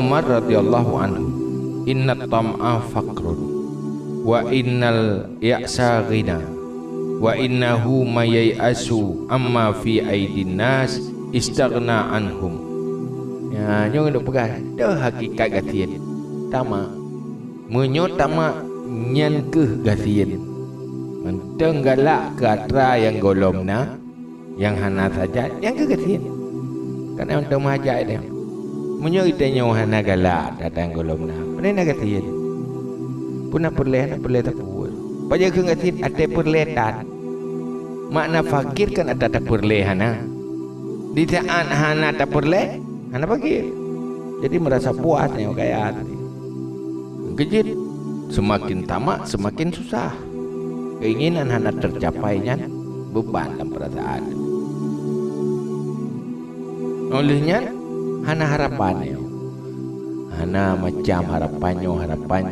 Umar radhiyallahu anhu, inna tam'a faqrun wa innal ya'sa ghina wa innahu mayai'asu amma fi aidin nas istaghna anhum. Ya, nyo dok pegang dah hakikat gatian tama menyo tama nyan ke gatian menteng galak ke atra yang golomna yang hana saja yang ke gatian kan untuk mahajat dia menyo itanya hana galak datang golomna mana gatian puna perleh tapur pada ke gatian ada perletan makna fakir kan ada perleh hana di saat hana tak perleh hana fakir jadi merasa puas tengok kaya tadi kejit semakin tamak semakin susah keinginan hana tercapainya beban dalam perasaan olehnya hana harapan hana macam harapan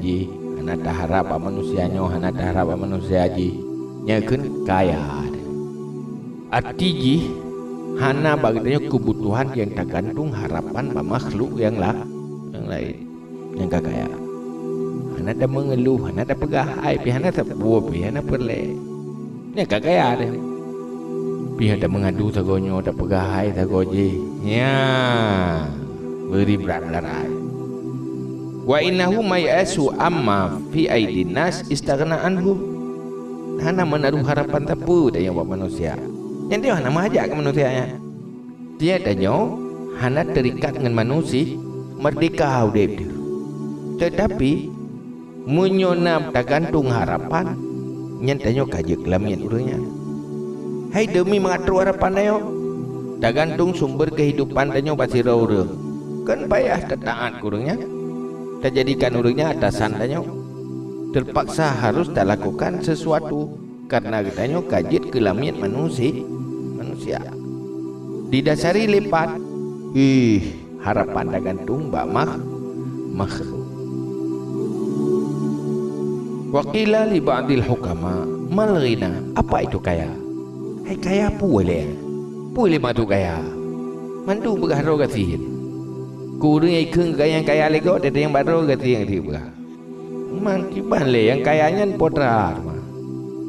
ji hana tak harap manusianya hana tak harap manusia ji nyakeun kaya arti ji hana bagainya kebutuhan yang tergantung harapan makhluk yang lain yang kaya hana ada mengeluh hana ada pegahai pi hana tak buat pi hana perle ni kaya dia pi ada mengadu tagonyo ada pegahai tagoji ya beri berat larai wa innahu mayasu amma fi aidin nas istaghna anhu hana menaruh harapan tapu dah yang buat manusia yang dia hana mahajak ke manusianya dia danyo hana terikat dengan manusia merdeka hidup dia tetapi menyonam tergantung harapan nyantanyo kaje kelamian urangnya hai demi mengatur harapan dayo tergantung sumber kehidupan danyo pasira urang kan payah taat urangnya terjadikan urangnya atasan danyo terpaksa harus tak lakukan sesuatu karena danyo kaje kelamian manusia didasari lipat harapan tergantung makhluk. Waqila li ba'dil hukama mal ghina, apa itu kaya? Hai kaya boleh matu kaya mandu begaro gatin kurang ikeng kaya lego ada yang baru gatin yang tiba man kiban le yang kayanya potrar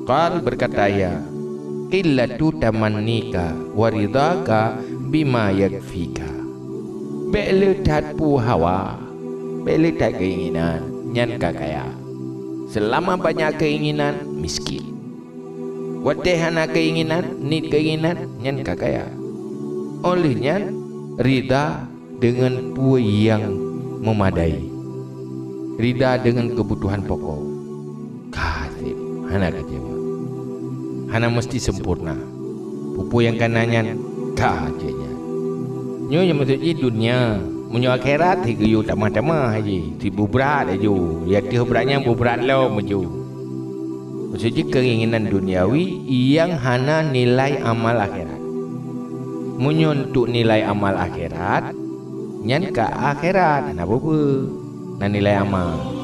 qal berkata ya illatu tamannika waridaka bima yakfika bele tatpu hawa bele tak keinginan nyan kaya selama banyak keinginan miskin wadehana keinginan nit keinginan nyan kaya olehnya rida dengan pui yang memadai rida dengan kebutuhan pokok kasih hana kecewa hana mesti sempurna pupu yang kanannya kajanya nyo yang maksudnya dunia menyo akhirat higu tamah-tamah haji tibu berat aja ya tihu beratnya berat lo maju maksudnya keinginan duniawi yang hana nilai amal akhirat menyo untuk nilai amal akhirat nyan ka akhirat hana apa nilai amal